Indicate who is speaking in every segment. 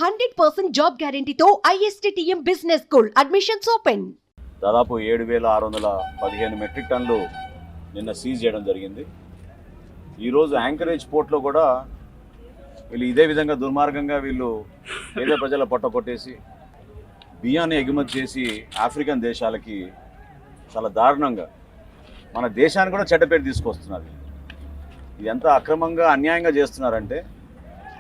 Speaker 1: 100% job గ్యారంటీతో ISTTM business school admissions open.
Speaker 2: దాదాపు 7,615 metric టన్నులు నిన్న సీజ్ చేయడం జరిగింది. ఈరోజు యాంకరేజ్ పోర్ట్లో కూడా వీళ్ళు ఇదే విధంగా దుర్మార్గంగా వీళ్ళు పేద ప్రజల పొట్ట కొట్టేసి బియ్యాన్ని ఎగుమతి చేసి ఆఫ్రికన్ దేశాలకి చాలా దారుణంగా మన దేశానికి కూడా చెడ్డ పేరు తీసుకొస్తున్నారు. ఇది ఎంత అక్రమంగా అన్యాయంగా చేస్తున్నారంటే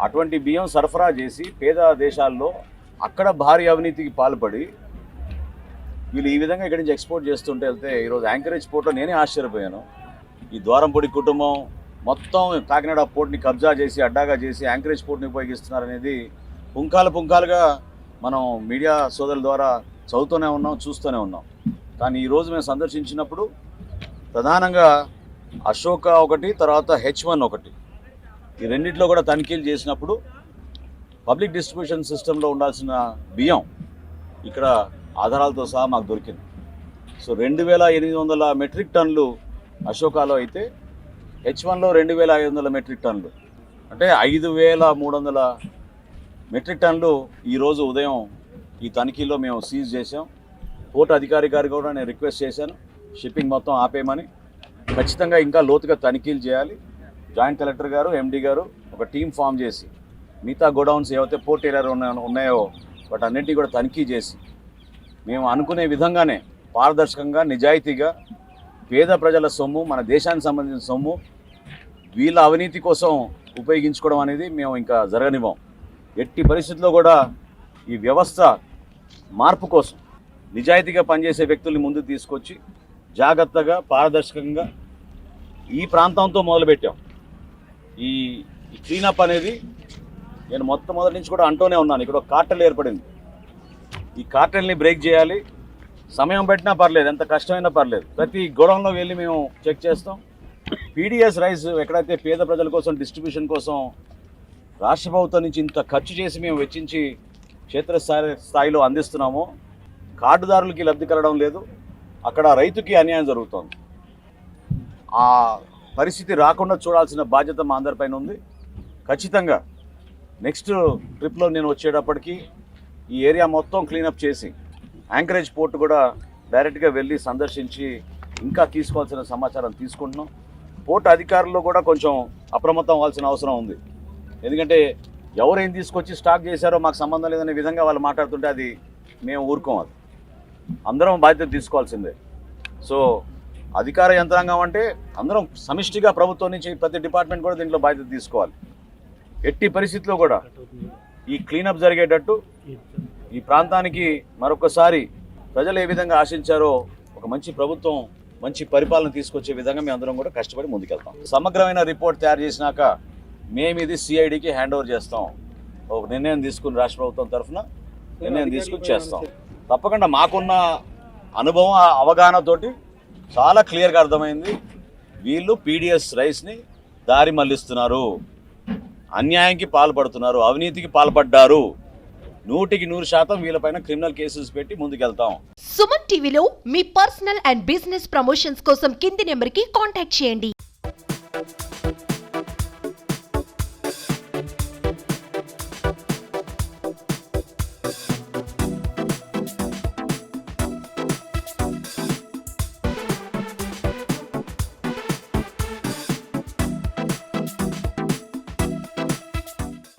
Speaker 2: అటువంటి బియ్యం సరఫరా చేసి పేద దేశాల్లో అక్కడ భారీ అవినీతికి పాల్పడి వీళ్ళు ఈ విధంగా ఇక్కడి నుంచి ఎక్స్పోర్ట్ చేస్తుంటే వెళ్తే ఈరోజు యాంకరేజ్ పోర్ట్లో నేనే ఆశ్చర్యపోయాను. ఈ ద్వారంపూడి కుటుంబం మొత్తం కాకినాడ పోర్ట్ని కబ్జా చేసి అడ్డాగా చేసి యాంకరేజ్ పోర్ట్ని ఉపయోగిస్తున్నారనేది పుంకాలుగా మనం మీడియా సోదరుల ద్వారా చదువుతూనే ఉన్నాం, చూస్తూనే ఉన్నాం. కానీ ఈరోజు మేము సందర్శించినప్పుడు ప్రధానంగా అశోక ఒకటి, తర్వాత H1 ఒకటి, ఈ రెండిట్లో కూడా తనిఖీలు చేసినప్పుడు పబ్లిక్ డిస్ట్రిబ్యూషన్ సిస్టంలో ఉండాల్సిన బియ్యం ఇక్కడ ఆధారాలతో సహా మాకు దొరికింది. సో 2,800 మెట్రిక్ టన్నులు అశోకాలో అయితే H1లో 2,500 మెట్రిక్ టన్నులు, అంటే 5,300 మెట్రిక్ టన్నులు ఈరోజు ఉదయం ఈ తనిఖీలో మేము సీజ్ చేసాం. పోర్ట్ అధికారి గారు కూడా నేను రిక్వెస్ట్ చేశాను షిప్పింగ్ మొత్తం ఆపేయమని. ఖచ్చితంగా ఇంకా లోతుగా తనిఖీలు చేయాలి. జాయింట్ కలెక్టర్ గారు, MD గారు ఒక టీం ఫామ్ చేసి మిగతా గోడౌన్స్ ఏవైతే పోర్ట్ ఏరియాలో ఉన్నాయో వాటన్నింటినీ కూడా తనిఖీ చేసి మేము అనుకునే విధంగానే పారదర్శకంగా నిజాయితీగా పేద ప్రజల సొమ్ము, మన దేశానికి సంబంధించిన సొమ్ము వీళ్ళ అవినీతి కోసం ఉపయోగించుకోవడం అనేది మేము ఇంకా జరగనివ్వం. ఎట్టి పరిస్థితుల్లో కూడా ఈ వ్యవస్థ మార్పు కోసం నిజాయితీగా పనిచేసే వ్యక్తుల్ని ముందుకు తీసుకొచ్చి జాగ్రత్తగా పారదర్శకంగా ఈ ప్రాంతంతో మొదలుపెట్టాం. ఈ క్లీనప్ అనేది నేను మొదటి నుంచి కూడా అంటూనే ఉన్నాను. ఇక్కడ ఒక కార్టెల్ ఏర్పడింది. ఈ కార్టెల్ని బ్రేక్ చేయాలి. సమయం పెట్టినా పర్లేదు, ఎంత కష్టమైనా పర్లేదు, ప్రతి గోడౌన్లో వెళ్ళి మేము చెక్ చేస్తాం. PDS రైస్ ఎక్కడైతే పేద ప్రజల కోసం డిస్ట్రిబ్యూషన్ కోసం రాష్ట్ర ప్రభుత్వం నుంచి ఇంత ఖర్చు చేసి మేము వెచ్చించి క్షేత్రస్థాయిలో అందిస్తున్నామో కార్డుదారులకి లబ్ధి కలగడం లేదు, అక్కడ రైతుకి అన్యాయం జరుగుతోంది. ఆ పరిస్థితి రాకుండా చూడాల్సిన బాధ్యత మా అందరిపైన ఉంది. ఖచ్చితంగా నెక్స్ట్ ట్రిప్లో నేను వచ్చేటప్పటికి ఈ ఏరియా మొత్తం క్లీనప్ చేసి యాంకరేజ్ పోర్ట్ కూడా డైరెక్ట్గా వెళ్ళి సందర్శించి ఇంకా తీసుకోవాల్సిన సమాచారం తీసుకుంటున్నాం. పోర్ట్ అధికారులు కూడా కొంచెం అప్రమత్తం అవ్వాల్సిన అవసరం ఉంది. ఎందుకంటే ఎవరేం తీసుకొచ్చి స్టాక్ చేశారో మాకు సంబంధం లేదనే విధంగా వాళ్ళు మాట్లాడుతుంటే అది మేము ఊరుకోవాలి. అందరం బాధ్యత తీసుకోవాల్సిందే. సో అధికార యంత్రాంగం అంటే అందరం సమిష్టిగా ప్రభుత్వం నుంచి ప్రతి డిపార్ట్మెంట్ కూడా దీంట్లో బాధ్యత తీసుకోవాలి. ఎట్టి పరిస్థితుల్లో కూడా ఈ క్లీనప్ జరిగేటట్టు ఈ ప్రాంతానికి మరొకసారి ప్రజలు ఏ విధంగా ఆశించారో ఒక మంచి ప్రభుత్వం, మంచి పరిపాలన తీసుకొచ్చే విధంగా మేము అందరం కూడా కష్టపడి ముందుకెళ్తాం. సమగ్రమైన రిపోర్ట్ తయారు చేసినాక మేము ఇది CIDకి హ్యాండ్ ఓవర్ చేస్తాం. ఒక నిర్ణయం తీసుకుని రాష్ట్ర ప్రభుత్వం తరఫున నిర్ణయం తీసుకుని చేస్తాం. తప్పకుండా మాకున్న అనుభవం, అవగాహనతోటి చాలా క్లియర్గా అర్థమైంది. వీళ్ళు PDS రైస్ని దారి మళ్లిస్తున్నారు, అన్యాయంకి పాల్పడుతున్నారు, అవినీతికి పాల్పడ్డారు. 100% వీళ్ళపైన క్రిమినల్ కేసెస్ పెట్టి ముందుకెళ్తాం.
Speaker 1: సుమన్ టీవీలో మీ పర్సనల్ అండ్ బిజినెస్ ప్రమోషన్స్ కోసం కింది నెంబర్కి కాంటాక్ట్ చేయండి.